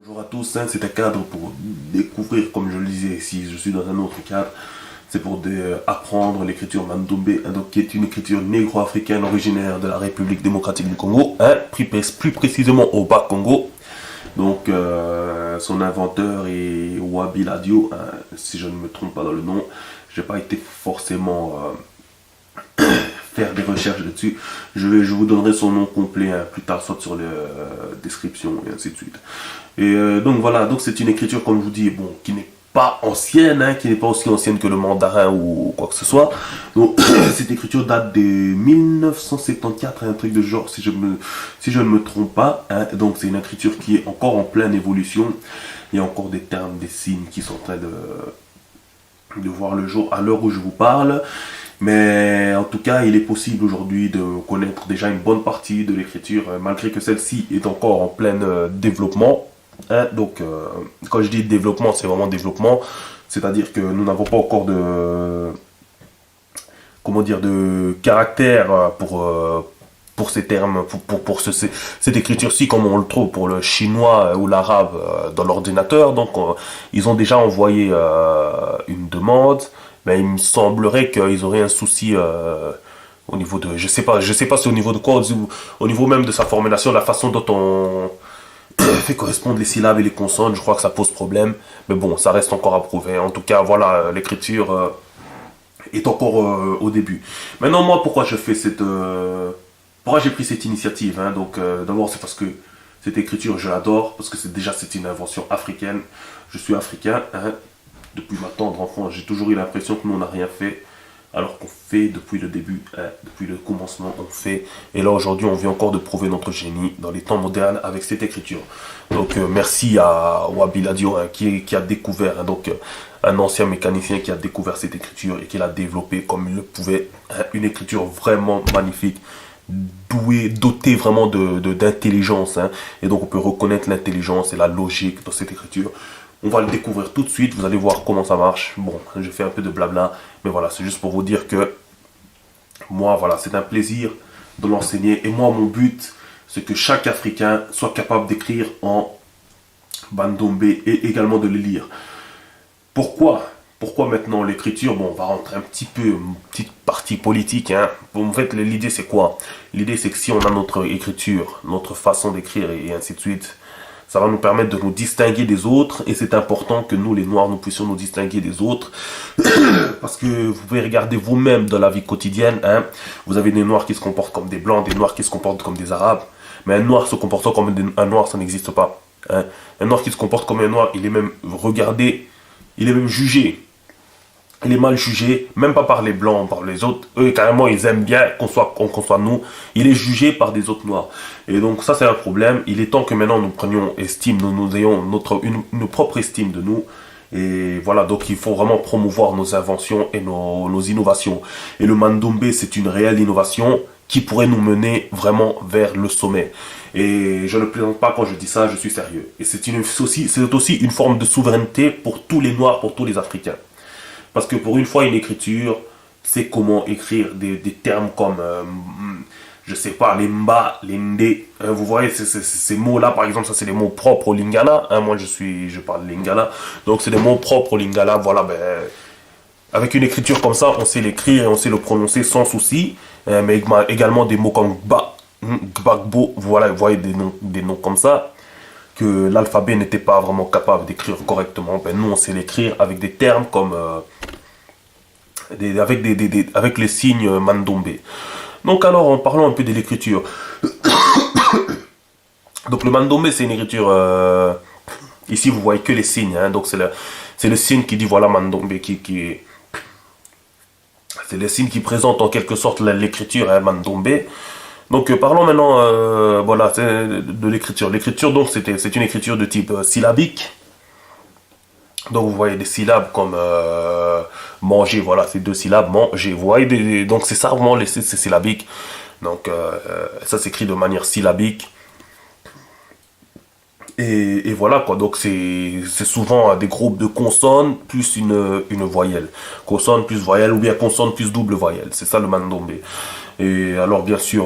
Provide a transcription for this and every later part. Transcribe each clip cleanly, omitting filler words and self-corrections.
Bonjour à tous, hein, c'est un cadre pour découvrir, comme je le disais, si je suis dans un autre cadre, c'est pour apprendre l'écriture Mandombe, hein, donc, qui est une écriture négro-africaine originaire de la République démocratique du Congo, hein, plus précisément au Bas-Congo. Donc son inventeur est Wabi Ladio, hein, si je ne me trompe pas dans le nom. J'ai pas été forcément faire des recherches dessus. Je vous donnerai son nom complet, hein, plus tard, soit sur la description et ainsi de suite. Et donc voilà, donc c'est une écriture, comme je vous dis, bon, qui n'est pas ancienne, hein, qui n'est pas aussi ancienne que le mandarin ou quoi que ce soit. Donc cette écriture date de 1974, un truc de genre, si je ne me trompe pas. Hein. Donc c'est une écriture qui est encore en pleine évolution. Il y a encore des termes, des signes qui sont en train de voir le jour à l'heure où je vous parle. Mais en tout cas, il est possible aujourd'hui de connaître déjà une bonne partie de l'écriture, malgré que celle-ci est encore en plein développement. Hein. Donc, quand je dis développement, c'est vraiment développement. C'est-à-dire que nous n'avons pas encore comment dire, de caractère pour ces termes, pour cette écriture-ci, comme on le trouve pour le chinois ou l'arabe dans l'ordinateur. Donc, ils ont déjà envoyé une demande, mais il me semblerait qu'ils auraient un souci au niveau de, je sais pas c'est au niveau de quoi, au niveau même de sa formulation, la façon dont on fait correspondre les syllabes et les consonnes, je crois que ça pose problème. Mais bon, ça reste encore à prouver. En tout cas, voilà, l'écriture est encore au début. Maintenant, moi, pourquoi je fais pourquoi j'ai pris cette initiative, hein. Donc, d'abord, c'est parce que cette écriture, je l'adore, parce que c'est une invention africaine. Je suis africain, hein. Depuis ma tendre enfance, j'ai toujours eu l'impression que nous, on n'a rien fait, alors qu'on fait depuis le début, hein, depuis le commencement, on fait. Et là, aujourd'hui, on vient encore de prouver notre génie dans les temps modernes avec cette écriture. Donc, merci à Wabi Ladio, hein, qui a découvert, hein, donc, un ancien mécanicien qui a découvert cette écriture et qui l'a développée comme il le pouvait. Hein, une écriture vraiment magnifique, dotée vraiment d'intelligence. Hein, et donc, on peut reconnaître l'intelligence et la logique dans cette écriture. On va le découvrir tout de suite, vous allez voir comment ça marche. Bon, je fais un peu de blabla, mais voilà, c'est juste pour vous dire que moi, voilà, c'est un plaisir de l'enseigner. Et moi, mon but, c'est que chaque Africain soit capable d'écrire en bandombe et également de le lire. Pourquoi? Pourquoi maintenant l'écriture? Bon, on va rentrer un petit peu, une petite partie politique. Hein. Bon, en fait, l'idée, c'est quoi? L'idée, c'est que si on a notre écriture, notre façon d'écrire et ainsi de suite, ça va nous permettre de nous distinguer des autres et c'est important que nous, les Noirs, nous puissions nous distinguer des autres parce que vous pouvez regarder vous-même dans la vie quotidienne. Hein, vous avez des Noirs qui se comportent comme des Blancs, des Noirs qui se comportent comme des Arabes, mais un Noir se comportant comme un Noir, ça n'existe pas. Hein. Un Noir qui se comporte comme un Noir, il est même regardé, il est même jugé. Il est mal jugé, même pas par les blancs, par les autres. Eux, carrément, ils aiment bien qu'on soit nous. Il est jugé par des autres noirs. Et donc, ça, c'est un problème. Il est temps que maintenant, nous prenions estime, nous ayons une propre estime de nous. Et voilà, donc il faut vraiment promouvoir nos inventions et nos innovations. Et le Mandombe, c'est une réelle innovation qui pourrait nous mener vraiment vers le sommet. Et je ne plaisante pas quand je dis ça, je suis sérieux. Et c'est aussi une forme de souveraineté pour tous les Noirs, pour tous les Africains. Parce que pour une fois, une écriture, c'est comment écrire des termes comme, je sais pas, les mba, les ndé. Hein, vous voyez, ces mots-là, par exemple, ça c'est des mots propres au lingala. Hein, moi, je parle lingala. Donc, c'est des mots propres au lingala. Voilà, ben, avec une écriture comme ça, on sait l'écrire et on sait le prononcer sans souci. Mais également des mots comme gba, gbagbo. Voilà, vous voyez des noms comme ça que l'alphabet n'était pas vraiment capable d'écrire correctement. Ben, nous, on sait l'écrire avec des termes comme avec les signes mandombe. Donc alors, en parlant un peu de l'écriture. Donc le mandombe, c'est une écriture... ici, vous voyez que les signes. Hein, donc c'est le signe qui dit, voilà, mandombe, c'est le signe qui présente en quelque sorte l'écriture, hein, mandombe. Donc parlons maintenant voilà, de l'écriture. L'écriture, donc, c'est une écriture de type syllabique. Donc vous voyez des syllabes comme manger, voilà, c'est deux syllabes, manger. Vous voyez, donc c'est ça vraiment, c'est syllabique. Donc ça s'écrit de manière syllabique. Et voilà quoi, donc c'est souvent des groupes de consonnes plus une voyelle. Consonne plus voyelle ou bien consonne plus double voyelle. C'est ça le mandombe. Et alors, bien sûr,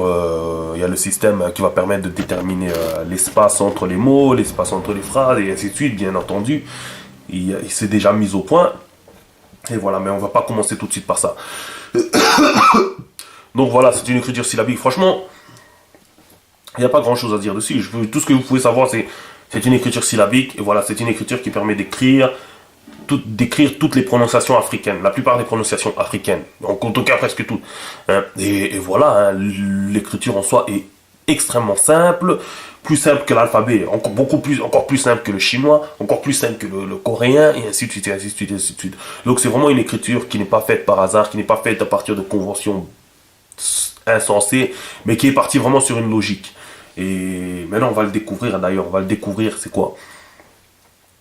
il y a le système qui va permettre de déterminer l'espace entre les mots, l'espace entre les phrases, et ainsi de suite, bien entendu. Il s'est déjà mis au point. Et voilà, mais on va pas commencer tout de suite par ça. Donc voilà, c'est une écriture syllabique. Franchement, il n'y a pas grand chose à dire dessus. Tout ce que vous pouvez savoir, c'est une écriture syllabique. Et voilà, c'est une écriture qui permet d'écrire toutes les prononciations africaines, la plupart des prononciations africaines, donc en tout cas presque toutes. Hein. Et voilà, hein, l'écriture en soi est extrêmement simple, plus simple que l'alphabet, encore plus simple que le chinois, encore plus simple que le coréen, et ainsi de suite, et ainsi de suite, et ainsi de suite. Donc c'est vraiment une écriture qui n'est pas faite par hasard, qui n'est pas faite à partir de conventions insensées, mais qui est partie vraiment sur une logique. Et maintenant on va le découvrir, d'ailleurs, on va le découvrir, c'est quoi?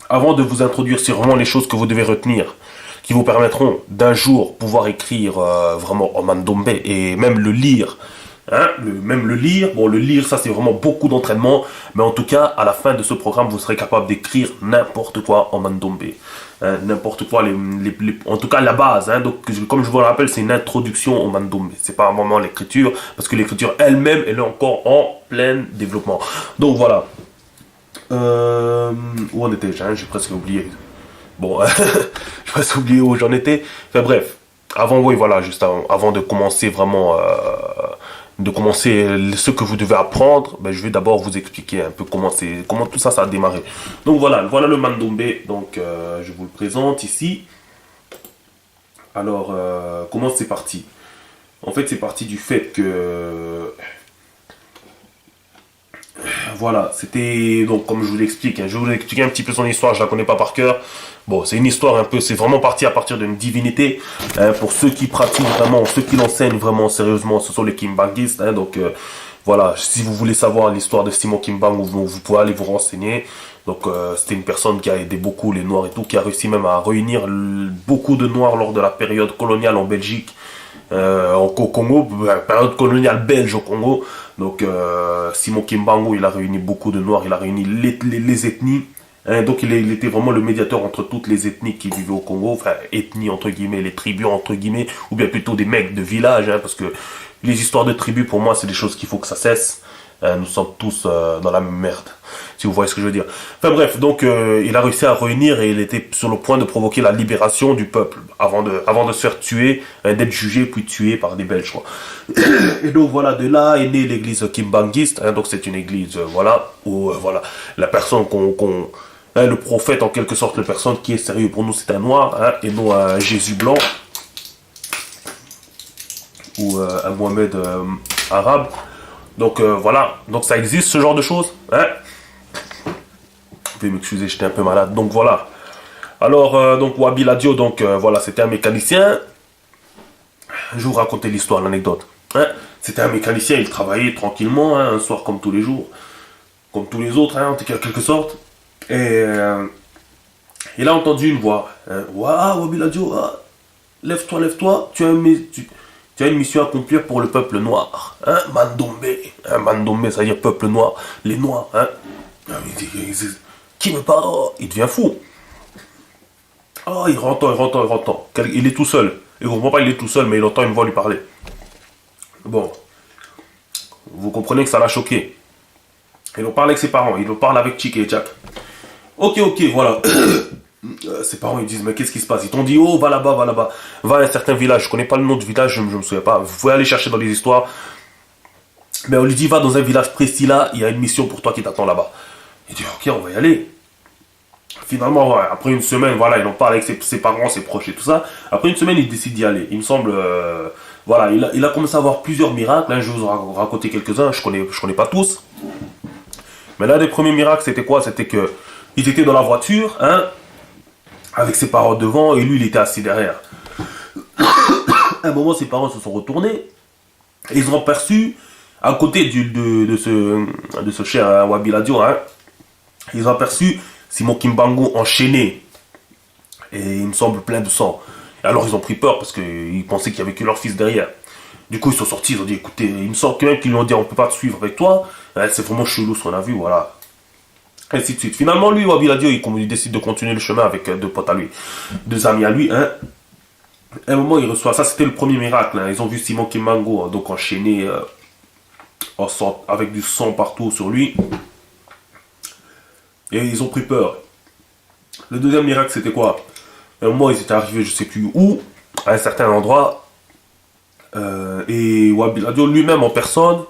Avant de vous introduire sur vraiment les choses que vous devez retenir, qui vous permettront d'un jour pouvoir écrire vraiment en mandombe et même le lire. Hein, même le lire, bon le lire ça c'est vraiment beaucoup d'entraînement, mais en tout cas à la fin de ce programme vous serez capable d'écrire n'importe quoi en mandombe. Hein, n'importe quoi, en tout cas la base. Hein, donc comme je vous le rappelle c'est une introduction au mandombe, c'est pas un moment l'écriture, parce que l'écriture elle-même elle est encore en plein développement. Donc voilà. Où on était déjà, hein, j'ai presque oublié. Bon, j'ai presque oublié où j'en étais. Enfin bref, avant, oui, voilà, juste avant de commencer vraiment, de commencer ce que vous devez apprendre, ben, je vais d'abord vous expliquer un peu comment tout ça, ça a démarré. Donc voilà le mandombe. Donc je vous le présente ici. Alors, comment c'est parti? En fait, c'est parti du fait que voilà, c'était donc comme je vous l'explique, hein, je vais vous expliquer un petit peu son histoire, je la connais pas par cœur. Bon, c'est une histoire un peu, c'est vraiment parti à partir d'une divinité. Hein, pour ceux qui pratiquent vraiment, ceux qui l'enseignent vraiment sérieusement, ce sont les Kimbanguistes. Hein, donc voilà, si vous voulez savoir l'histoire de Simon Kimbangu, vous pouvez aller vous renseigner. Donc c'était une personne qui a aidé beaucoup les Noirs et tout, qui a réussi même à réunir beaucoup de Noirs lors de la période coloniale en Belgique. Au Congo, période coloniale belge au Congo. Donc Simon Kimbangu, il a réuni beaucoup de Noirs, il a réuni les ethnies. Hein, donc il était vraiment le médiateur entre toutes les ethnies qui vivaient au Congo, enfin ethnies entre guillemets, les tribus entre guillemets, ou bien plutôt des mecs de village, hein, parce que les histoires de tribus pour moi c'est des choses qu'il faut que ça cesse. Nous sommes tous dans la même merde, si vous voyez ce que je veux dire. Enfin bref, donc il a réussi à réunir et il était sur le point de provoquer la libération du peuple avant de se faire tuer, d'être jugé puis tué par des Belges. Quoi. Et donc voilà, de là est née l'église Kimbanguiste. Hein, donc c'est une église, voilà, où voilà la personne hein, le prophète en quelque sorte, la personne qui est sérieux pour nous c'est un noir, hein, et non un Jésus blanc ou un Mohamed arabe. Donc voilà, donc ça existe ce genre de choses. Hein, veuillez m'excuser, j'étais un peu malade. Donc voilà. Alors donc Wabi Ladio, donc voilà, c'était un mécanicien. Je vais vous raconter l'histoire, l'anecdote. Hein, c'était un mécanicien, il travaillait tranquillement, hein, un soir comme tous les jours, comme tous les autres, hein, en quelque sorte. Et il a entendu une voix. Hein, waouh, Wabi Ladio, ah, lève-toi, tu as une mission à accomplir pour le peuple noir. Hein, Mandombe. Hein, Mandombe, ça veut dire peuple noir. Les noirs. Hein. Qui me parle? Il devient fou. Oh, il entend. Il est tout seul. Il ne comprend pas, il est tout seul, mais il entend une voix lui parler. Bon. Vous comprenez que ça l'a choqué. Il en parle avec ses parents. Il en parle avec Chick et Jack. Ok, voilà. Ses parents ils disent mais qu'est-ce qui se passe? Ils t'ont dit oh va là-bas, va à un certain village, je connais pas le nom du village, je me souviens pas, vous pouvez aller chercher dans les histoires. Mais on lui dit va dans un village précis là, il y a une mission pour toi qui t'attend là-bas. Il dit ok on va y aller. Finalement ouais, après une semaine voilà il en parle avec ses parents, ses proches et tout ça. Après une semaine il décide d'y aller. Il me semble voilà il a commencé à avoir plusieurs miracles. Hein, je vais vous raconter quelques-uns, je connais pas tous. Mais l'un des premiers miracles c'était quoi? C'était que ils étaient dans la voiture hein. Avec ses parents devant, et lui, il était assis derrière. À un moment, ses parents se sont retournés, et ils ont aperçu, à côté de ce cher Wabi Ladio, hein, ils ont aperçu Simon Kimbangu enchaîné, et il me semble plein de sang. Et alors, ils ont pris peur, parce qu'ils pensaient qu'il n'y avait que leur fils derrière. Du coup, ils sont sortis, ils ont dit, écoutez, il me semble quand même qu'ils lui ont dit, on ne peut pas te suivre avec toi, hein, c'est vraiment chelou ce qu'on a vu, voilà. Ainsi de suite. Finalement, lui, Wabi Ladio, il décide de continuer le chemin avec deux potes à lui, deux amis à lui, hein. À un moment, il reçoit, ça c'était le premier miracle, hein. Ils ont vu Simon Kimbango, hein, donc enchaîné avec du sang partout sur lui. Et ils ont pris peur. Le deuxième miracle, c'était quoi? À un moment, ils étaient arrivés, je sais plus où, à un certain endroit. Et Wabi Ladio lui-même en personne,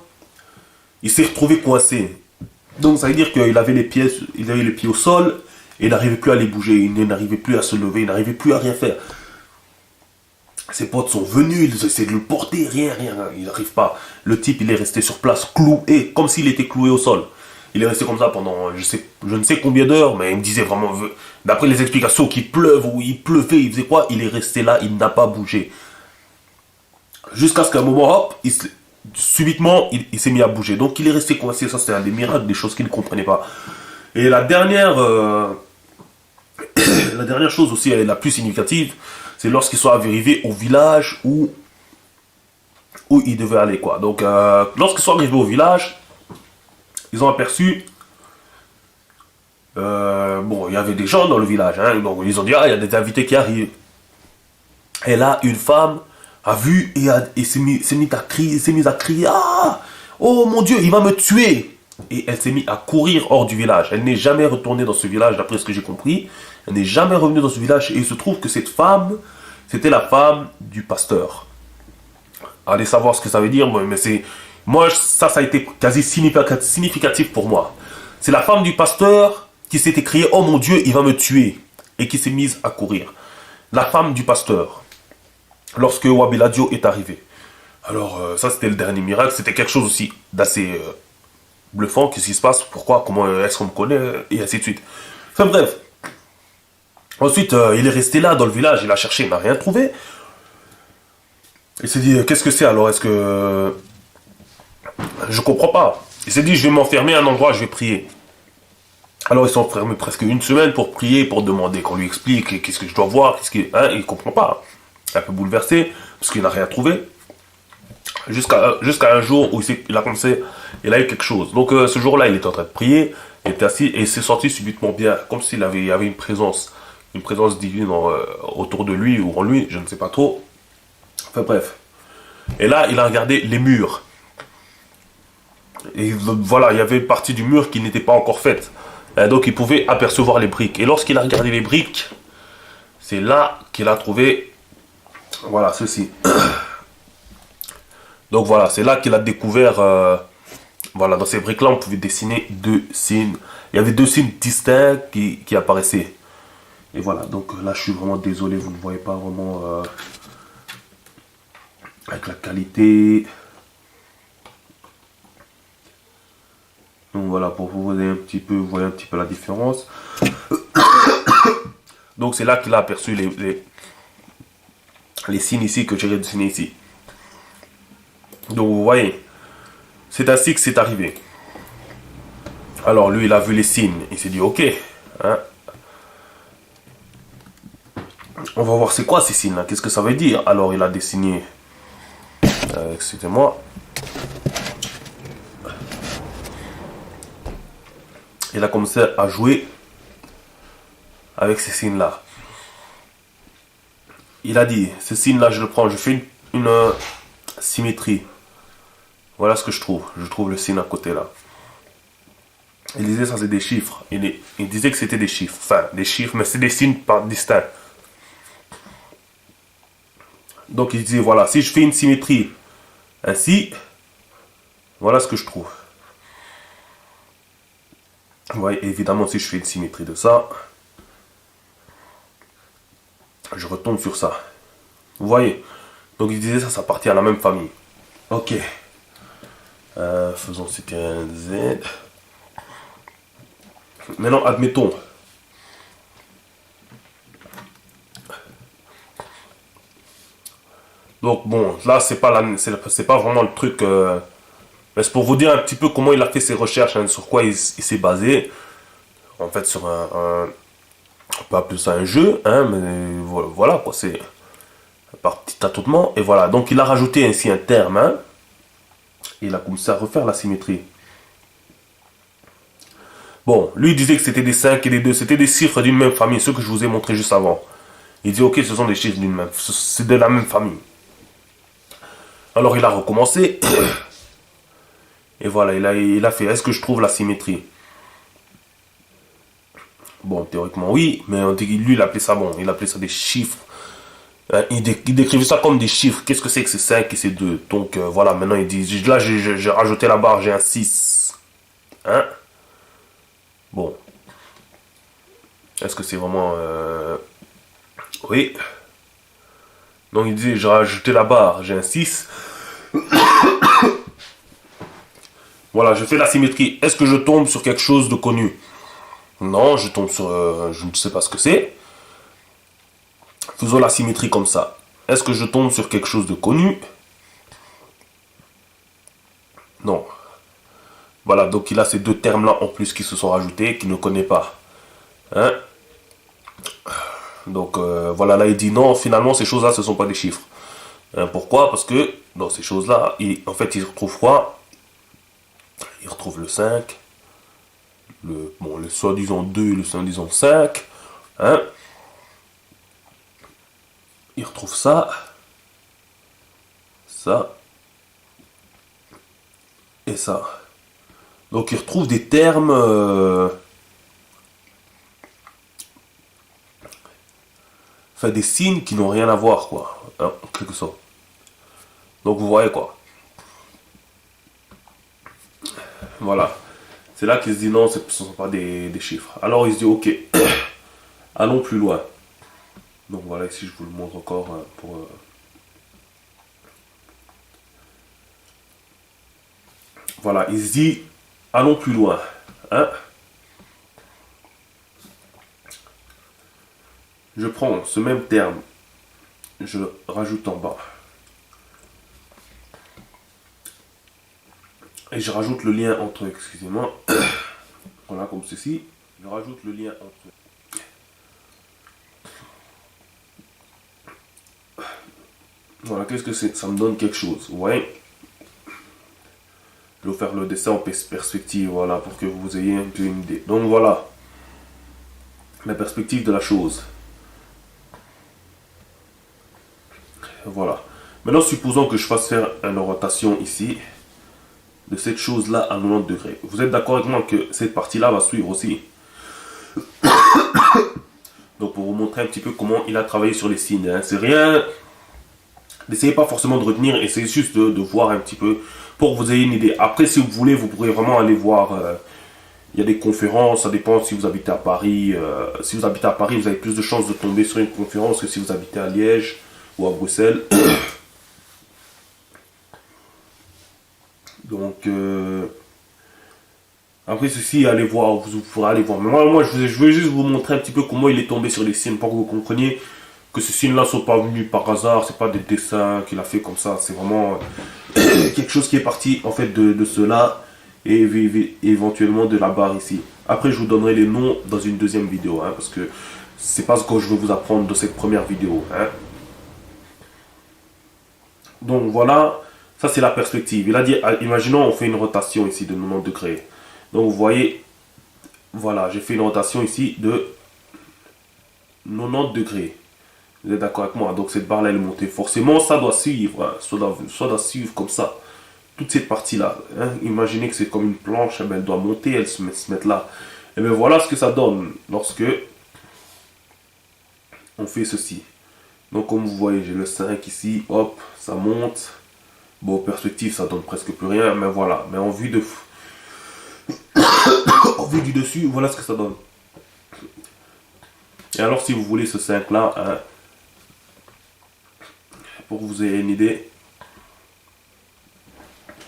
il s'est retrouvé coincé. Donc ça veut dire qu'il avait il avait les pieds au sol et il n'arrivait plus à les bouger, il n'arrivait plus à se lever, il n'arrivait plus à rien faire. Ses potes sont venus, ils essaient de le porter, rien, il n'arrive pas. Le type, il est resté sur place, cloué, comme s'il était cloué au sol. Il est resté comme ça pendant je ne sais combien d'heures, mais il me disait vraiment, d'après les explications, qu'il pleuve ou il pleuvait, il faisait quoi? Il est resté là, il n'a pas bougé. Jusqu'à ce qu'à un moment, hop, subitement, il s'est mis à bouger. Donc il est resté coincé, ça c'est un des miracles, des choses qu'il ne comprenait pas. Et la dernière chose aussi, la plus significative, c'est lorsqu'ils sont arrivés au village où ils devaient aller, quoi. Donc, lorsqu'ils sont arrivés au village, ils ont aperçu, bon, il y avait des gens dans le village, hein, donc ils ont dit, ah, il y a des invités qui arrivent. Et là, une femme a vu et s'est mise à crier, ah, oh mon Dieu, il va me tuer. Et elle s'est mise à courir hors du village. Elle n'est jamais retournée dans ce village, d'après ce que j'ai compris. Elle n'est jamais revenue dans ce village. Et il se trouve que cette femme, c'était la femme du pasteur. Allez savoir ce que ça veut dire, mais moi, ça a été quasi significatif pour moi. C'est la femme du pasteur qui s'est écriée, oh mon Dieu, il va me tuer. Et qui s'est mise à courir. La femme du pasteur. Lorsque Wabi Ladio est arrivé. Alors, ça, c'était le dernier miracle. C'était quelque chose aussi d'assez bluffant. Qu'est-ce qui se passe? Pourquoi? Comment est-ce qu'on me connaît? Et ainsi de suite. Enfin bref. Ensuite, il est resté là dans le village. Il a cherché, il n'a rien trouvé. Il s'est dit, qu'est-ce que c'est alors? Est-ce que... Je comprends pas. Il s'est dit, je vais m'enfermer à un endroit, je vais prier. Alors, ils sont enfermés presque une semaine pour prier, pour demander qu'on lui explique qu'est-ce que je dois voir, hein, il comprend pas. Un peu bouleversé, parce qu'il n'a rien trouvé. Jusqu'à un jour où il a commencé, il a eu quelque chose. Donc ce jour-là, il était en train de prier, il était assis et il s'est senti subitement bien, comme s'il y avait une présence divine autour de lui ou en lui, je ne sais pas trop. Enfin bref. Et là, il a regardé les murs. Et voilà, il y avait une partie du mur qui n'était pas encore faite. Donc il pouvait apercevoir les briques. Et lorsqu'il a regardé les briques, c'est là qu'il a trouvé, voilà, ceci. Donc voilà, c'est là qu'il a découvert, voilà, dans ces briques-là, on pouvait dessiner deux signes. Il y avait deux signes distincts qui apparaissaient. Et voilà, donc là, je suis vraiment désolé, vous ne voyez pas vraiment avec la qualité. Donc voilà, pour vous voyez un petit peu, la différence. Donc c'est là qu'il a aperçu les signes ici que j'ai redessinés ici. Donc vous voyez, c'est ainsi que c'est arrivé. Alors lui, il a vu les signes, il s'est dit ok, hein, on va voir c'est quoi ces signes là, qu'est-ce que ça veut dire. Alors il a dessiné, excusez-moi, il a commencé à jouer avec ces signes là. Il a dit, ce signe là je le prends, je fais une symétrie. Voilà ce que je trouve. Je trouve le signe à côté là. Il disait ça c'est des chiffres. Il disait que c'était des chiffres. Enfin, des chiffres, mais c'est des signes pas distincts. Donc il disait voilà, si je fais une symétrie ainsi, voilà ce que je trouve. Vous voyez, évidemment si je fais une symétrie de ça, je retombe sur ça. Vous voyez. Donc il disait ça, ça appartient à la même famille. Ok. Faisons c'était un Z. Maintenant, admettons. Donc bon, là c'est pas vraiment le truc. Mais c'est pour vous dire un petit peu comment il a fait ses recherches, hein, sur quoi il s'est basé. En fait, sur on peut appeler ça un jeu, hein, mais voilà quoi, c'est par petit tâtonnement. Et voilà, donc il a rajouté ainsi un terme, hein, et il a commencé à refaire la symétrie. Bon, lui il disait que c'était des 5 et des 2, c'était des chiffres d'une même famille, ce que je vous ai montré juste avant. Il dit, ok, ce sont des chiffres d'une même, c'est de la même famille. Alors il a recommencé. Et voilà, il a fait, est-ce que je trouve la symétrie? Bon, théoriquement oui, mais lui il appelait ça bon, il appelait ça des chiffres. Il décrivait ça comme des chiffres. Qu'est-ce que c'est 5 et c'est 2? Donc voilà, maintenant il dit, là j'ai rajouté la barre, j'ai un 6. Hein? Bon. Est-ce que c'est vraiment... Oui. Donc il dit, j'ai rajouté la barre, j'ai un 6. Voilà, je fais la symétrie. Est-ce que je tombe sur quelque chose de connu? Non, je tombe sur... je ne sais pas ce que c'est. Faisons la symétrie comme ça. Est-ce que je tombe sur quelque chose de connu? Non. Voilà, donc il a ces deux termes-là en plus qui se sont rajoutés, qu'il ne connaît pas. Hein? Donc voilà, là il dit non, finalement ces choses-là ce ne sont pas des chiffres. Hein, pourquoi? Parce que dans ces choses-là, en fait il retrouve quoi? Il retrouve le 5, le soi-disant 2 et le soi-disant 5. Hein? Il retrouve ça, ça et ça. Donc il retrouve des termes... enfin des signes qui n'ont rien à voir, quoi. Hein, en quelque sorte. Donc vous voyez quoi. Voilà. C'est là qu'il se dit non, ce ne sont pas des chiffres. Alors il se dit ok, allons plus loin. Donc voilà, ici je vous le montre encore pour... Voilà, il se dit allons plus loin. Hein? Je prends ce même terme, je rajoute en bas. Et je rajoute le lien entre eux, excusez-moi. Voilà, comme ceci. Je rajoute le lien entre eux. Voilà, qu'est-ce que c'est? Ça me donne quelque chose. Vous voyez? Je vais faire le dessin en perspective, voilà, pour que vous ayez un peu une idée. Donc voilà, la perspective de la chose. Voilà. Maintenant, supposons que je fasse faire une rotation ici, de cette chose-là à 90 degrés. Vous êtes d'accord avec moi que cette partie-là va suivre aussi? Donc pour vous montrer un petit peu comment il a travaillé sur les signes. Hein. C'est rien... N'essayez pas forcément de retenir, essayez juste de voir un petit peu pour que vous ayez une idée. Après, si vous voulez, vous pourrez vraiment aller voir... il y a des conférences, ça dépend si vous habitez à Paris. Si vous habitez à Paris, vous avez plus de chances de tomber sur une conférence que si vous habitez à Liège ou à Bruxelles. Donc, après ceci, allez voir, vous pourrez aller voir. Mais moi je veux juste vous montrer un petit peu comment il est tombé sur les signes pour que vous compreniez que ces signes-là ne sont pas venus par hasard, c'est pas des dessins qu'il a fait comme ça, c'est vraiment quelque chose qui est parti en fait de cela et éventuellement de la barre ici. Après, je vous donnerai les noms dans une deuxième vidéo, hein, parce que c'est pas ce que je veux vous apprendre dans cette première vidéo. Hein. Donc voilà, ça c'est la perspective. Il a dit, imaginons on fait une rotation ici de 90 degrés. Donc vous voyez, voilà, j'ai fait une rotation ici de 90 degrés. Vous êtes d'accord avec moi? Donc cette barre là elle est montée. Forcément ça doit suivre, hein, ça doit suivre comme ça. Toute cette partie là. Hein. Imaginez que c'est comme une planche, eh ben, elle doit monter, elle se met là. Et bien voilà ce que ça donne lorsque on fait ceci. Donc comme vous voyez, j'ai le 5 ici, hop, ça monte. Bon, perspective, ça donne presque plus rien, mais voilà. Mais en vue de... en vue du dessus, voilà ce que ça donne. Et alors, si vous voulez ce 5 là, hein, pour que vous ayez une idée.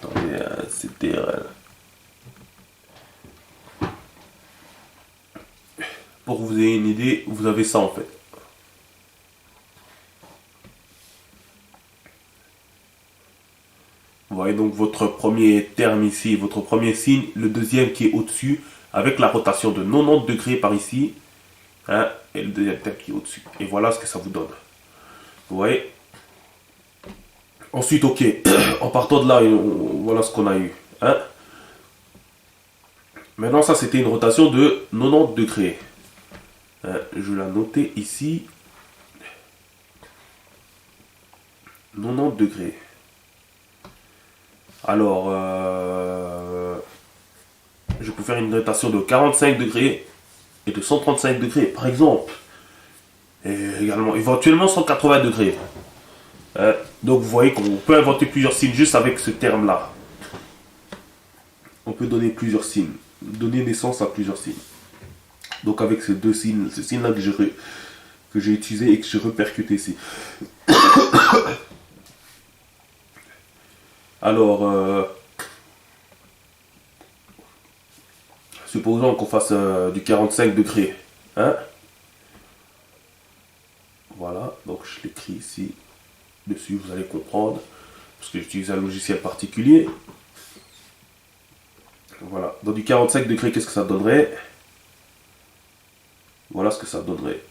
Attendez, c'était... pour que vous ayez une idée, vous avez ça en fait. Vous voyez donc votre premier terme ici, votre premier signe, le deuxième qui est au-dessus, avec la rotation de 90 degrés par ici, hein, et le deuxième terme qui est au-dessus. Et voilà ce que ça vous donne. Vous voyez? Ensuite, ok, en partant de là, voilà ce qu'on a eu. Hein. Maintenant, ça c'était une rotation de 90 degrés. Hein, je vais la noter ici. 90 degrés. Alors, je peux faire une notation de 45 degrés et de 135 degrés, par exemple. Et également, éventuellement 180 degrés. Donc, vous voyez qu'on peut inventer plusieurs signes juste avec ce terme-là. On peut donner plusieurs signes, donner naissance à plusieurs signes. Donc, avec ces deux signes, ce signe-là que j'ai utilisé et que j'ai repercuté ici. Alors, supposons qu'on fasse du 45 degrés. Hein? Voilà, donc je l'écris ici. Dessus, vous allez comprendre. Parce que j'utilise un logiciel particulier. Voilà, dans du 45 degrés, qu'est-ce que ça donnerait? Voilà ce que ça donnerait.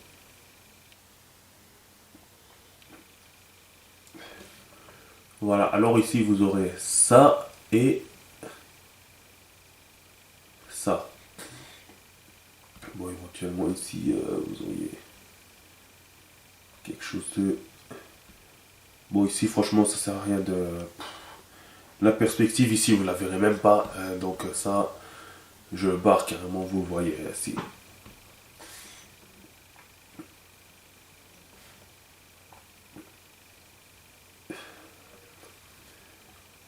Voilà, alors ici vous aurez ça et ça. Bon, éventuellement ici, vous auriez quelque chose de... Bon, ici, franchement, ça sert à rien de... La perspective ici, vous la verrez même pas. Donc ça, je barre carrément, vous le voyez ici.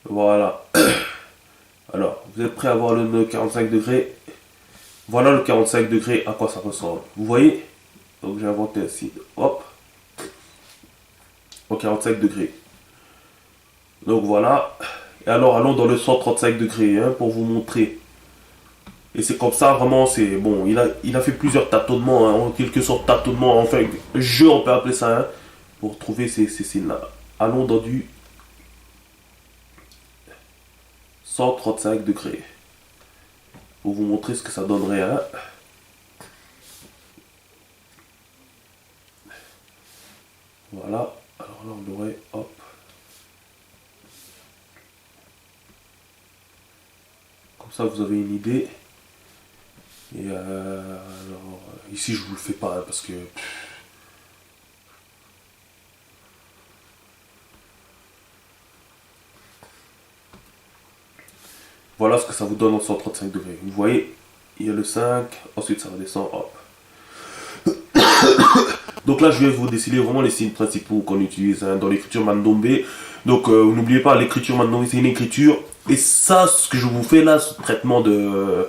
Voilà. Alors, vous êtes prêts à voir le 45 degrés? Voilà le 45 degrés, à quoi ça ressemble. Vous voyez? Donc j'ai inventé un signe. Hop. Au 45 degrés. Donc voilà. Et alors allons dans le 135 degrés hein, pour vous montrer. Et c'est comme ça, vraiment, c'est bon. Il a fait plusieurs tâtonnements, hein, en quelque sorte tâtonnements, enfin, jeu, on peut appeler ça, hein, pour trouver ces signes-là. Allons dans du 135 degrés. Pour vous montrer ce que ça donnerait. Hein. Voilà. Alors là, on aurait, hop. Comme ça, vous avez une idée. Et alors, ici, je vous le fais pas, hein, parce que... Voilà ce que ça vous donne en 135 degrés. Vous voyez, il y a le 5, ensuite ça redescend, hop. Donc là, je vais vous dessiner vraiment les signes principaux qu'on utilise hein, dans l'écriture Mandombe. Donc n'oubliez pas, l'écriture Mandombe, c'est une écriture. Et ça, ce que je vous fais là, ce traitement de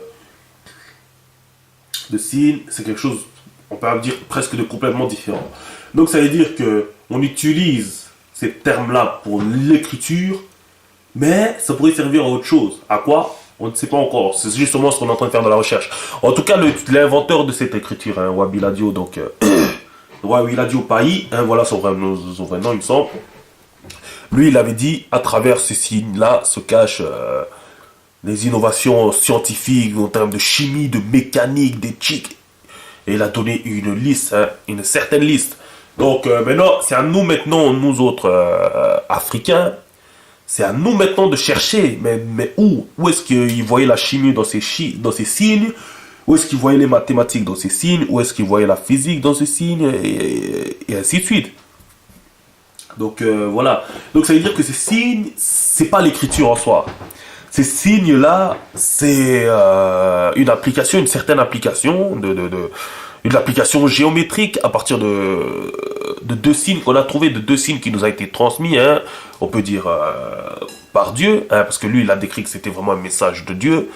signes, c'est quelque chose, on peut dire presque de complètement différent. Donc ça veut dire que on utilise ces termes-là pour l'écriture, mais ça pourrait servir à autre chose. À quoi? On ne sait pas encore. C'est justement ce qu'on est en train de faire dans la recherche. En tout cas, l'inventeur de cette écriture, hein, Wabiladio, donc Wabiladio Pai, hein, voilà son vrai nom, il me semble. Lui, il avait dit, à travers ces signes-là se cachent les innovations scientifiques en termes de chimie, de mécanique, d'éthique. Et il a donné une liste, hein, une certaine liste. Donc maintenant, c'est à nous maintenant, nous autres Africains, c'est à nous maintenant de chercher, mais où? Où est-ce qu'il voyait la chimie dans ces signes? Où est-ce qu'il voyait les mathématiques dans ces signes? Où est-ce qu'il voyait la physique dans ces signes? Et ainsi de suite. Donc voilà. Donc ça veut dire que ces signes, c'est pas l'écriture en soi. Ces signes-là, c'est une application, une certaine application une application géométrique à partir de deux signes qu'on a trouvé, de deux signes qui nous a été transmis, hein, on peut dire par Dieu, hein, parce que lui il a décrit que c'était vraiment un message de Dieu.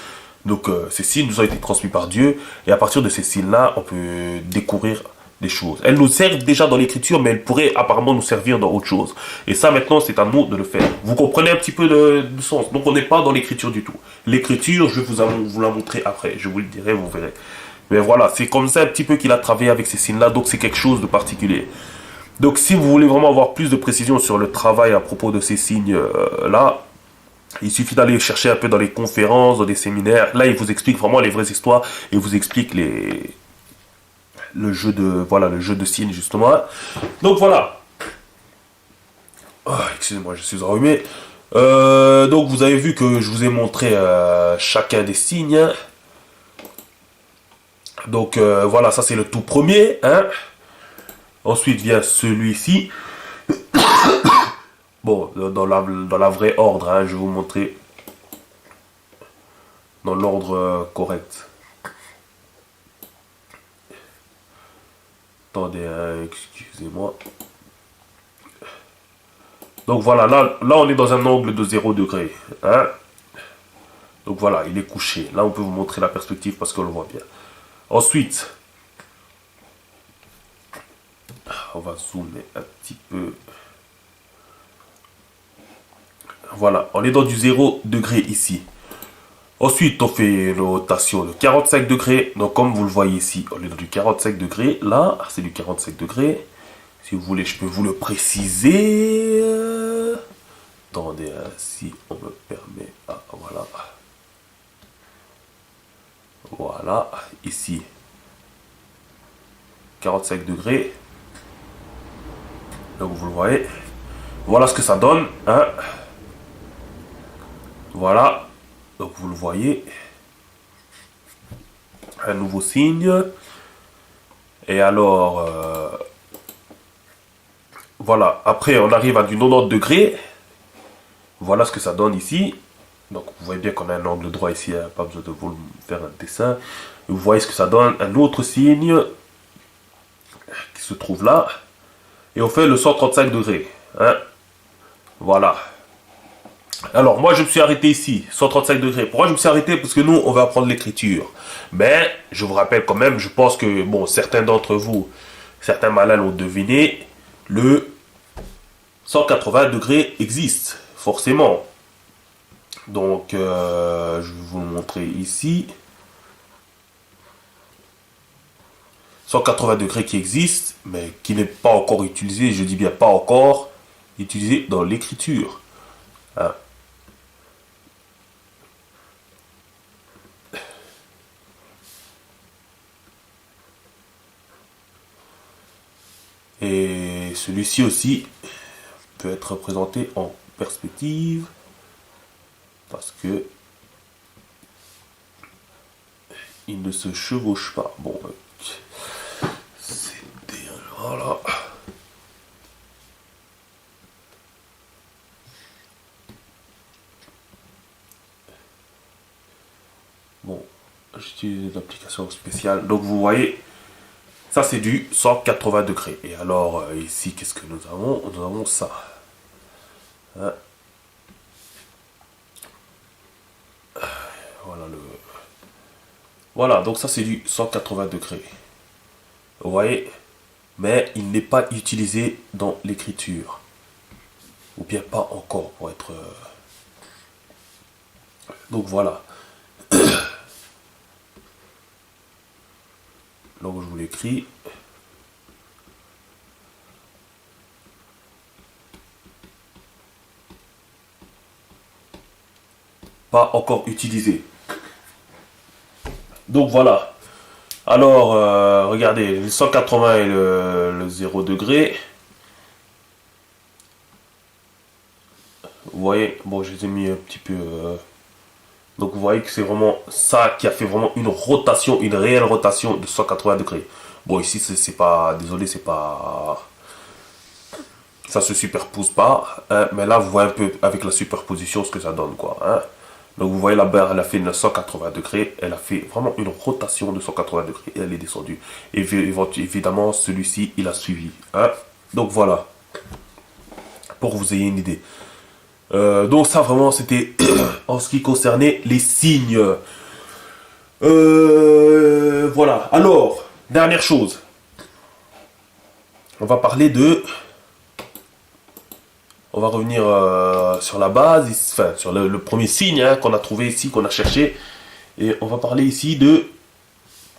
Donc ces signes nous ont été transmis par Dieu, et à partir de ces signes-là, on peut découvrir des choses. Elles nous servent déjà dans l'écriture, mais elles pourraient apparemment nous servir dans autre chose. Et ça maintenant, c'est à nous de le faire. Vous comprenez un petit peu le sens. Donc on n'est pas dans l'écriture du tout. L'écriture, je vais vous la montrer après. Je vous le dirai, vous verrez. Mais voilà, c'est comme ça un petit peu qu'il a travaillé avec ces signes-là, donc c'est quelque chose de particulier. Donc si vous voulez vraiment avoir plus de précision sur le travail à propos de ces signes-là, il suffit d'aller chercher un peu dans les conférences, dans des séminaires. Là, il vous explique vraiment les vraies histoires et vous explique le jeu de signes justement. Donc voilà. Oh, excusez-moi, je suis enrhumé. Donc vous avez vu que je vous ai montré chacun des signes. Donc voilà, ça c'est le tout premier. Hein. Ensuite vient celui-ci. Bon, dans la vraie ordre, hein, je vais vous montrer dans l'ordre correct. Attendez, hein, excusez-moi. Donc voilà, là on est dans un angle de 0 degré. Hein. Donc voilà, il est couché. Là on peut vous montrer la perspective parce qu'on le voit bien. Ensuite, on va zoomer un petit peu. Voilà, on est dans du 0 degré ici. Ensuite, on fait une rotation de 45 degrés. Donc comme vous le voyez ici, on est dans du 45 degrés. Là, c'est du 45 degrés. Si vous voulez, je peux vous le préciser. Attendez, hein, si on me permet. Ah, voilà. Voilà, ici. 45 degrés. Donc vous le voyez. Voilà ce que ça donne. Hein. Voilà. Donc vous le voyez. Un nouveau signe. Et alors... voilà. Après, on arrive à du 90 degrés. Voilà ce que ça donne ici. Donc vous voyez bien qu'on a un angle droit ici. Hein, pas besoin de vous faire un dessin. Vous voyez ce que ça donne. Un autre signe qui se trouve là. Et on fait le 135 degrés. Hein. Voilà. Alors, moi, je me suis arrêté ici, 135 degrés. Pourquoi je me suis arrêté? Parce que nous, on va apprendre l'écriture. Mais, je vous rappelle quand même, je pense que, bon, certains d'entre vous, certains malins l'ont deviné, le 180 degrés existe, forcément. Donc, je vais vous le montrer ici. 180 degrés qui existe, mais qui n'est pas encore utilisé, je dis bien pas encore, utilisé dans l'écriture. Hein. Et celui-ci aussi peut être représenté en perspective parce que il ne se chevauche pas. Bon, c'était voilà. Bon, j'utilise l'application spéciale. Donc vous voyez, ça c'est du 180 degrés. Et alors ici, qu'est-ce que nous avons? Nous avons ça. Hein. Voilà le. Voilà, donc ça c'est du 180 degrés. Vous voyez? Mais il n'est pas utilisé dans l'écriture. Ou bien pas encore pour être. Donc voilà. Donc je vous l'écris. Pas encore utilisé. Donc voilà. Alors, regardez, le 180 et le 0 degré. Vous voyez, bon, je les ai mis un petit peu... donc vous voyez que c'est vraiment ça qui a fait vraiment une rotation, une réelle rotation de 180 degrés. Bon, ici, c'est pas... Désolé, c'est pas... Ça se superpose pas. Hein, mais là, vous voyez un peu avec la superposition ce que ça donne, quoi. Hein. Donc vous voyez la barre, elle a fait 180 degrés, elle a fait vraiment une rotation de 180 degrés et elle est descendue. Et évidemment, celui-ci, il a suivi. Hein. Donc voilà, pour que vous ayez une idée. Donc ça vraiment, c'était en ce qui concernait les signes. Voilà, alors, dernière chose. On va parler de... On va revenir sur la base, enfin sur le premier signe hein, qu'on a trouvé ici, qu'on a cherché. Et on va parler ici de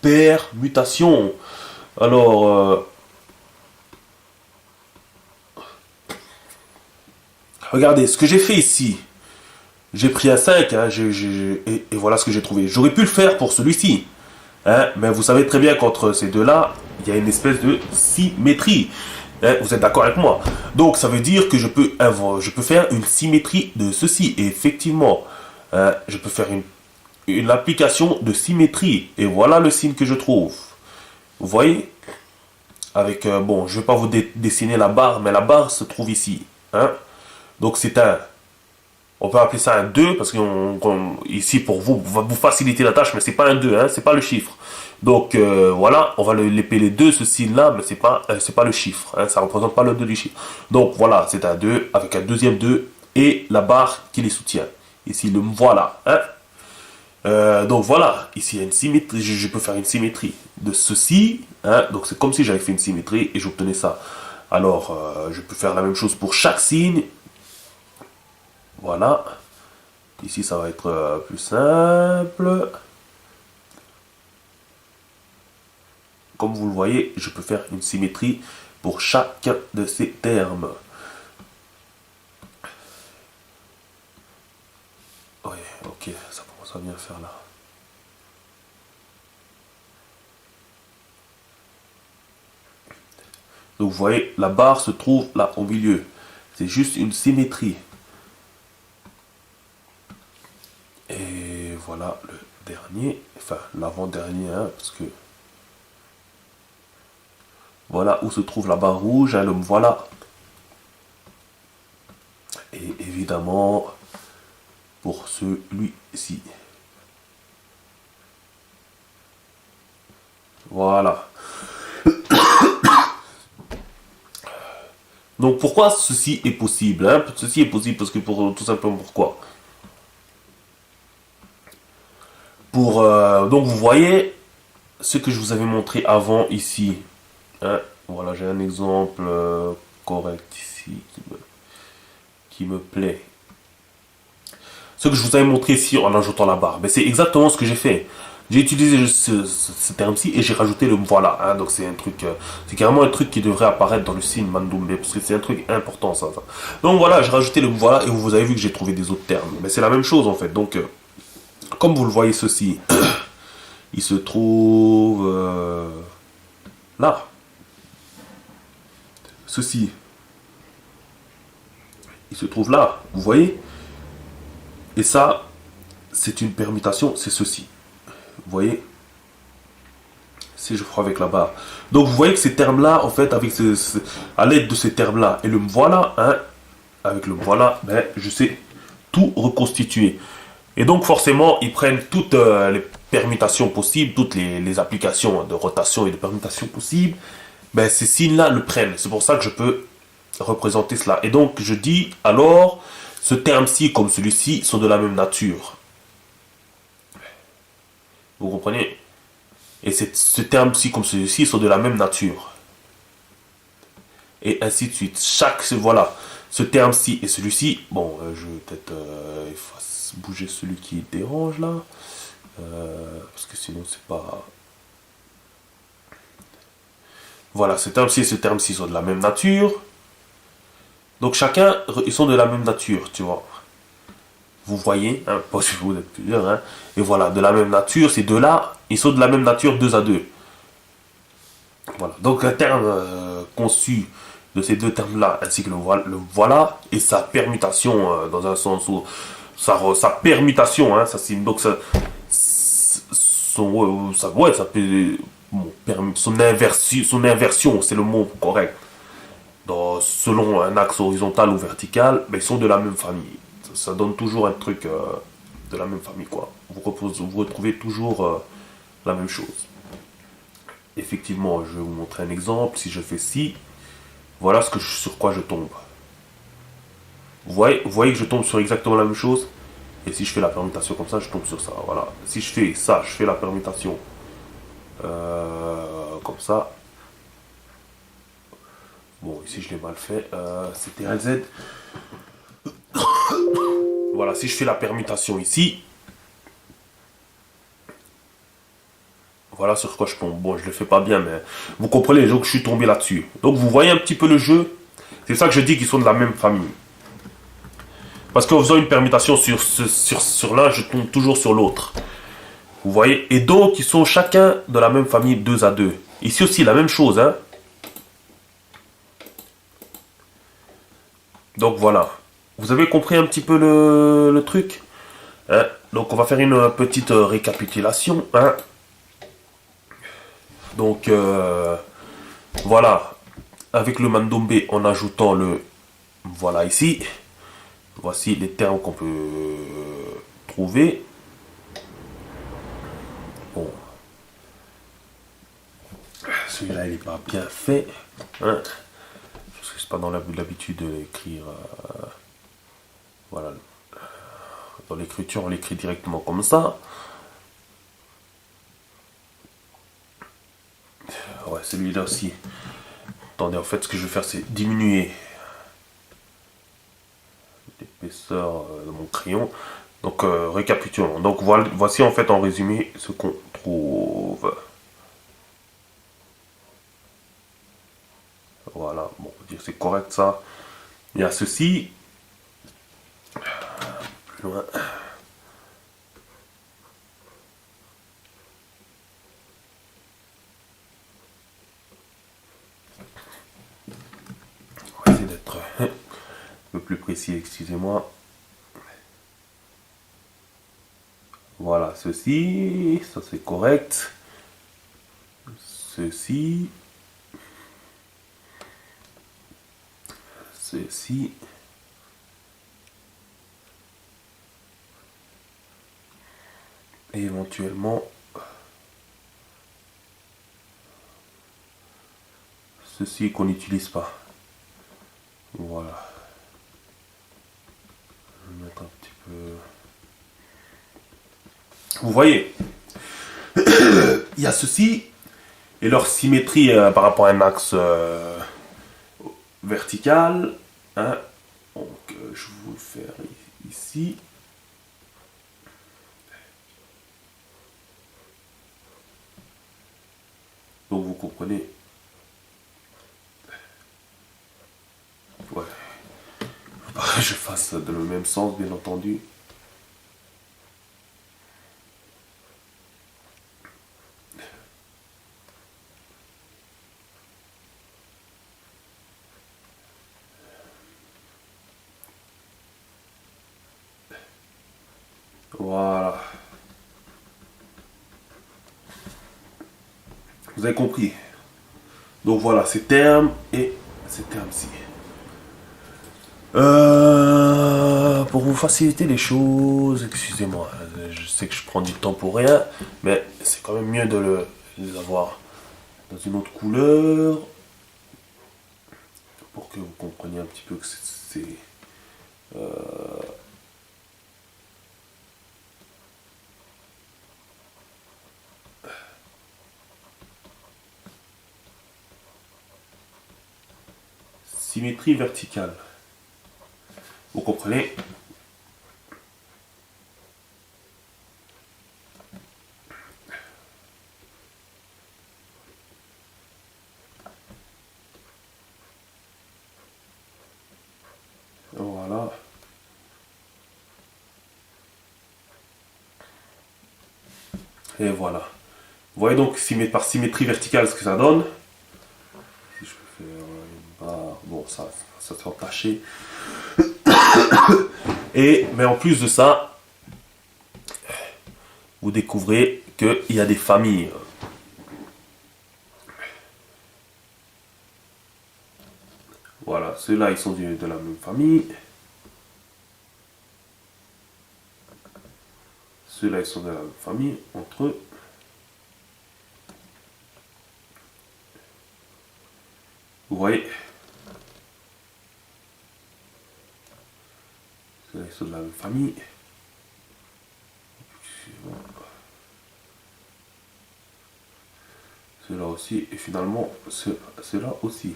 permutation. Alors, regardez, ce que j'ai fait ici, j'ai pris un 5 hein, et voilà ce que j'ai trouvé. J'aurais pu le faire pour celui-ci. Hein, mais vous savez très bien qu'entre ces deux-là, il y a une espèce de symétrie. Hein, vous êtes d'accord avec moi? Donc ça veut dire que je peux faire une symétrie de ceci. Et effectivement, je peux faire une application de symétrie. Et voilà le signe que je trouve. Vous voyez? Avec, bon, je ne vais pas vous dessiner la barre, mais la barre se trouve ici. Hein. Donc c'est un, on peut appeler ça un 2 parce que ici pour vous, va vous faciliter la tâche, mais c'est pas un 2, hein, c'est pas le chiffre. Donc voilà, on va l'épeler 2, ce signe-là, mais c'est pas le chiffre, hein, ça représente pas le 2 du chiffre. Donc voilà, c'est un 2 avec un deuxième 2 et la barre qui les soutient. Ici, le voilà, hein. Donc voilà, ici il y a une symétrie, je peux faire une symétrie de ceci, hein, donc c'est comme si j'avais fait une symétrie et j'obtenais ça. Alors, je peux faire la même chose pour chaque signe. Voilà. Ici, ça va être plus simple. Comme vous le voyez, je peux faire une symétrie pour chacun de ces termes. Oui, ok, ça commence à bien faire là. Donc vous voyez, la barre se trouve là au milieu. C'est juste une symétrie. Et voilà le dernier, enfin l'avant-dernier, hein, parce que voilà où se trouve la barre rouge, hein, le voilà. Et évidemment, pour celui-ci. Voilà. Donc pourquoi ceci est possible, hein? Ceci est possible parce que tout simplement pourquoi. Donc vous voyez ce que je vous avais montré avant ici, hein? Voilà, j'ai un exemple correct ici qui me plaît. Ce que je vous avais montré ici en ajoutant la barre, mais c'est exactement ce que j'ai fait. J'ai utilisé ce terme-ci et j'ai rajouté le voilà, hein. Donc c'est un truc, c'est carrément un truc qui devrait apparaître dans le signe Mandoumbe parce que c'est un truc important ça. Donc voilà, j'ai rajouté le voilà et vous avez vu que j'ai trouvé des autres termes. Mais c'est la même chose en fait. Donc comme vous le voyez ceci, il se trouve là. Ceci, il se trouve là. Vous voyez? Et ça, c'est une permutation, c'est ceci. Vous voyez? Si je prends avec la barre. Donc vous voyez que ces termes-là, en fait, à l'aide de ces termes-là, et le voilà, hein, avec le voilà, ben, je sais tout reconstituer. Et donc forcément, ils prennent toutes les permutations possibles, toutes les applications de rotation et de permutation possibles. Ben, ces signes-là le prennent. C'est pour ça que je peux représenter cela. Et donc je dis, alors, ce terme-ci comme celui-ci sont de la même nature. Vous comprenez? Et ce terme-ci comme celui-ci sont de la même nature. Et ainsi de suite. Voilà, ce terme-ci et celui-ci, bon, je vais peut-être bouger celui qui dérange là, parce que sinon c'est pas... Voilà, ce terme-ci et ce terme-ci sont de la même nature. Donc chacun, ils sont de la même nature, tu vois. Vous voyez, hein, pas si vous êtes plusieurs, hein. Et voilà, de la même nature, ces deux-là, ils sont de la même nature deux à deux. Voilà, donc un terme conçu de ces deux termes-là, ainsi que le voilà, et sa permutation, dans un sens où sa permutation, hein, donc ça peut, bon, son inversion, c'est le mot correct. Selon un axe horizontal ou vertical, mais ils sont de la même famille. Ça donne toujours un truc de la même famille, quoi. Vous retrouvez toujours la même chose. Effectivement, je vais vous montrer un exemple. Si je fais ci, voilà sur quoi je tombe. Vous voyez que je tombe sur exactement la même chose. Et si je fais la permutation comme ça, je tombe sur ça. Voilà. Si je fais ça, je fais la permutation comme ça. Bon, ici je l'ai mal fait. C'était un Z. Voilà, si je fais la permutation ici, voilà sur quoi je tombe. Bon, je le fais pas bien, mais vous comprenez donc je suis tombé là-dessus. Donc vous voyez un petit peu le jeu. C'est ça que je dis qu'ils sont de la même famille. Parce qu'en faisant une permutation sur l'un, je tombe toujours sur l'autre. Vous voyez? Et donc, ils sont chacun de la même famille 2 à 2. Ici aussi, la même chose, hein. Donc voilà. Vous avez compris un petit peu le truc, hein? Donc on va faire une petite récapitulation, hein. Donc voilà. Avec le mandombe en ajoutant le voilà ici. voici les termes qu'on peut trouver. Bon, celui-là, il n'est pas bien fait. Hein, parce que c'est pas dans l'habitude d'écrire. Voilà. Dans l'écriture, on l'écrit directement comme ça. Ouais, celui-là aussi. Attendez, en fait, ce que je vais faire, c'est diminuer l'épaisseur de mon crayon. Donc, récapitulons. Donc, voici en fait en résumé ce qu'on trouve. Voilà, bon, on peut dire que c'est correct ça. Il y a ceci. Plus loin. On va essayer d'être un peu plus précis, excusez-moi. Voilà, ceci, ça c'est correct. Ceci. Ceci. Et éventuellement ceci qu'on n'utilise pas. Voilà. Je vais mettre un petit peu. Vous voyez, il y a ceci et leur symétrie par rapport à un axe vertical. Hein. Donc, je vais vous le faire ici. Donc, vous comprenez. Ouais. Je fasse dans le même sens, bien entendu. Voilà. Vous avez compris. Donc voilà, ces termes et ces termes-ci. Pour vous faciliter les choses, excusez-moi, je sais que je prends du temps pour rien, mais c'est quand même mieux de les avoir dans une autre couleur pour que vous compreniez un petit peu que c'est symétrie verticale. Vous comprenez? Voilà. Et voilà. Vous voyez donc par symétrie verticale ce que ça donne. Si je peux faire une barre. Bon, ça se fait entacher. Mais en plus de ça, vous découvrez qu'il y a des familles. Voilà, ceux-là, ils sont de la même famille. Ceux-là, ils sont de la même famille entre eux. Vous voyez? Ceux-là, ils sont de la même famille. Ceux-là aussi. Et finalement, ceux-là aussi.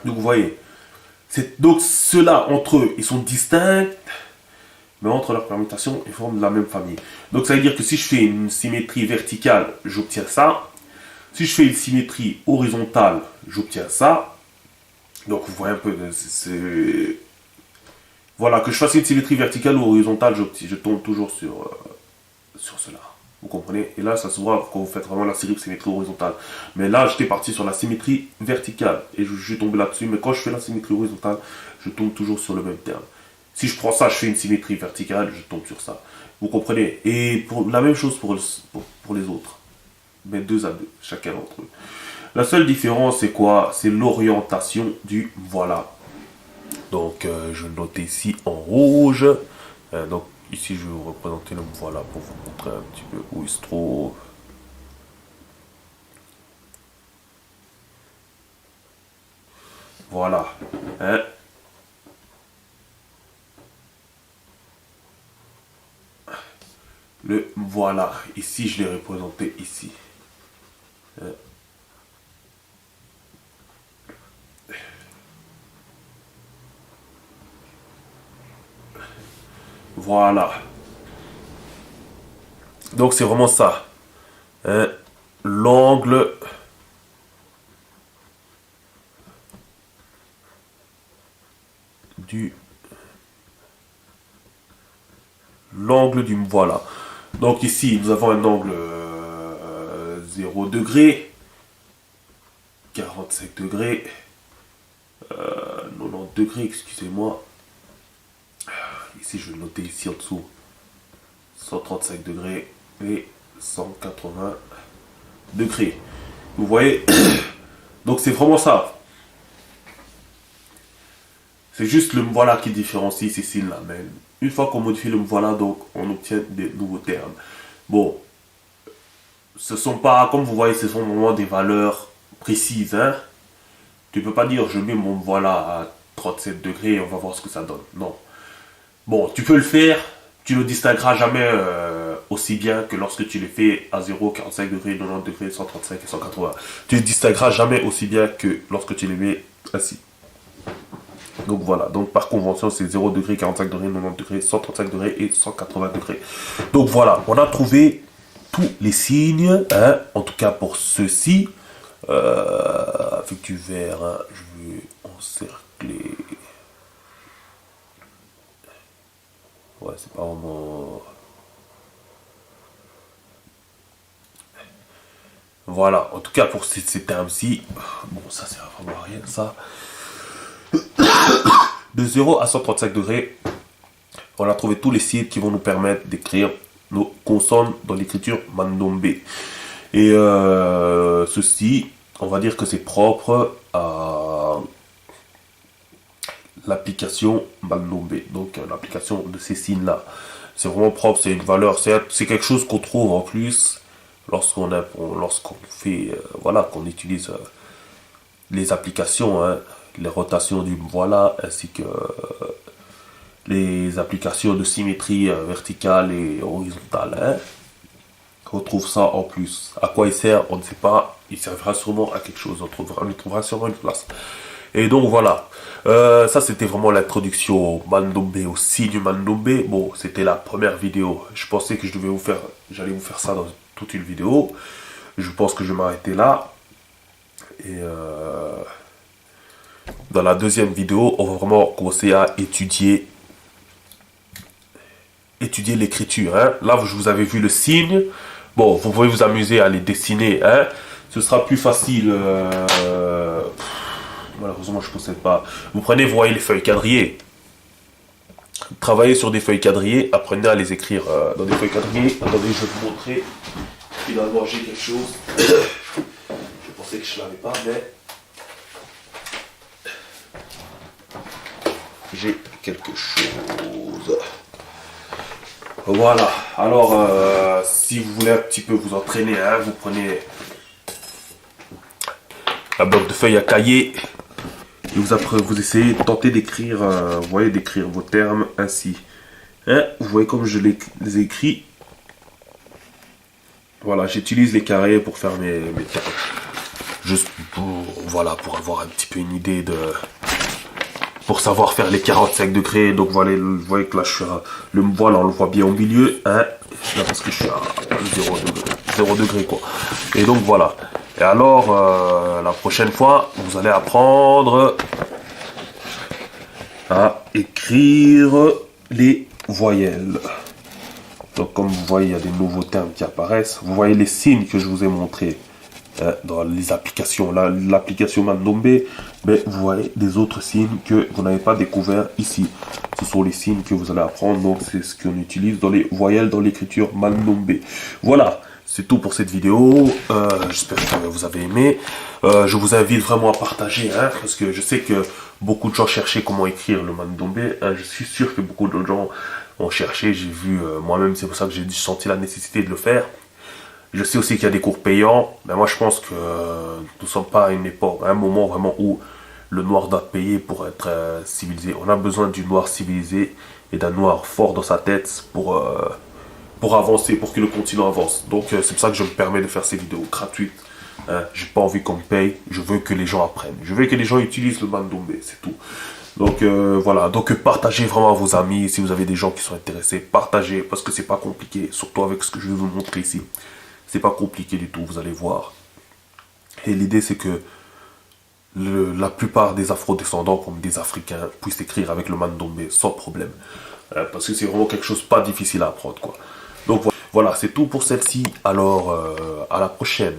Donc, vous voyez. Donc, ceux-là, entre eux, ils sont distincts. Mais entre leurs permutations, ils forment la même famille. Donc ça veut dire que si je fais une symétrie verticale, j'obtiens ça. Si je fais une symétrie horizontale, j'obtiens ça. Donc vous voyez un peu, voilà, que je fasse une symétrie verticale ou horizontale, je tombe toujours sur cela. Vous comprenez? Et là, ça se voit quand vous faites vraiment la symétrie horizontale. Mais là, j'étais parti sur la symétrie verticale et je suis tombé là-dessus. Mais quand je fais la symétrie horizontale, je tombe toujours sur le même terme. Si je prends ça, je fais une symétrie verticale, je tombe sur ça. Vous comprenez? Et la même chose pour les autres. Mais 2 à 2, chacun d'entre eux. La seule différence, c'est quoi? C'est l'orientation du voilà. Donc, je vais noter ici en rouge. Donc, ici, je vais vous représenter le voilà pour vous montrer un petit peu où il se trouve. Voilà. Hein. Le voilà. Ici, je l'ai représenté ici. Hein. Voilà. Donc, c'est vraiment ça. Hein. L'angle du voilà. Donc ici, nous avons un angle 0 degré, 45 degrés, 90 degrés, excusez-moi. Ici, je vais noter ici en dessous 135 degrés et 180 degrés. Vous voyez. Donc c'est vraiment ça. C'est juste le voilà qui différencie ces signes-là. Mais une fois qu'on modifie le voilà, donc on obtient des nouveaux termes. Bon, ce sont pas, comme vous voyez, ce sont vraiment des valeurs précises. Hein. Tu peux pas dire je mets mon voilà à 37 degrés et on va voir ce que ça donne. Non. Bon, tu peux le faire, tu ne distingueras jamais aussi bien que lorsque tu le fais à 0, 45 degrés, 90 degrés, 135 et 180. Tu ne distingueras jamais aussi bien que lorsque tu les mets ainsi. Donc voilà, donc par convention c'est 0 degré, 45 degrés, 90 degrés, 135 degrés et 180 degrés. Donc voilà, on a trouvé tous les signes, hein, en tout cas pour ceux-ci. Avec du vert, hein, je vais encercler. Ouais, c'est pas vraiment. Voilà, en tout cas pour ces termes-ci, bon, ça c'est vraiment rien, ça. De 0 à 135 degrés, on a trouvé tous les signes qui vont nous permettre d'écrire nos consonnes dans l'écriture mandombe. Et ceci, on va dire que c'est propre à l'application mandombe, donc l'application de ces signes-là. C'est vraiment propre, c'est une valeur, c'est quelque chose qu'on trouve en plus lorsqu'on fait, voilà, qu'on utilise les applications, hein, les rotations du voilà, ainsi que les applications de symétrie verticale et horizontale. Hein. On trouve ça en plus. À quoi il sert, on ne sait pas. Il servira sûrement à quelque chose. On lui trouvera sûrement une place. Et donc voilà. Ça c'était vraiment l'introduction au mandombe, au signe mandombe. Bon, c'était la première vidéo. Je pensais que j'allais vous faire ça dans toute une vidéo. Je pense que je vais m'arrêter là. Et dans la deuxième vidéo, on va vraiment commencer à étudier l'écriture. Hein. Là, je vous avais vu le signe. Bon, vous pouvez vous amuser à les dessiner. Hein. Ce sera plus facile. Malheureusement, je ne possède pas. Vous prenez, vous voyez les feuilles quadrillées. Travaillez sur des feuilles quadrillées. Apprenez à les écrire dans des feuilles quadrillées. Attendez, je vais vous montrer. Finalement, j'ai quelque chose. Je pensais que je ne l'avais pas, mais j'ai quelque chose. Voilà, alors si vous voulez un petit peu vous entraîner, hein, vous prenez un bloc de feuilles à cahier et vous essayez de tenter d'écrire, vous voyez, d'écrire vos termes ainsi. Hein, vous voyez comme je les ai écrits. Voilà, j'utilise les carrés pour faire mes carrés. Juste voilà, pour avoir un petit peu une idée de... Pour savoir faire les 45 degrés. Donc voilà, vous voyez que là je suis à... Le voilà, on le voit bien au milieu. Hein, là parce que je suis à 0 degré quoi. Et donc voilà. Et alors, la prochaine fois, vous allez apprendre à écrire les voyelles. Donc comme vous voyez, il y a des nouveaux termes qui apparaissent. Vous voyez les signes que je vous ai montrés dans les applications. L'application Mandombe, mais vous voyez des autres signes que vous n'avez pas découvert ici. Ce sont les signes que vous allez apprendre. Donc c'est ce qu'on utilise dans les voyelles dans l'écriture Mandombe. Voilà. C'est tout pour cette vidéo. J'espère que vous avez aimé. Je vous invite vraiment à partager, hein, parce que je sais que beaucoup de gens cherchaient comment écrire le Mandombe. Hein, je suis sûr que beaucoup de gens ont cherché. J'ai vu moi-même, c'est pour ça que j'ai senti la nécessité de le faire. Je sais aussi qu'il y a des cours payants, mais moi je pense que nous ne sommes pas à une époque, à un moment vraiment où le noir doit payer pour être civilisé. On a besoin du noir civilisé et d'un noir fort dans sa tête pour avancer, pour que le continent avance. Donc c'est pour ça que je me permets de faire ces vidéos gratuites. Hein. J'ai pas envie qu'on me paye, je veux que les gens apprennent. Je veux que les gens utilisent le Mandombe, c'est tout. Donc voilà, donc partagez vraiment à vos amis, si vous avez des gens qui sont intéressés, partagez, parce que c'est pas compliqué, surtout avec ce que je vais vous montrer ici. C'est pas compliqué du tout, vous allez voir. Et l'idée c'est que la plupart des afro-descendants comme des Africains puissent écrire avec le Mandombe sans problème. Parce que c'est vraiment quelque chose de pas difficile à apprendre, quoi. Donc voilà, c'est tout pour celle-ci. Alors, à la prochaine.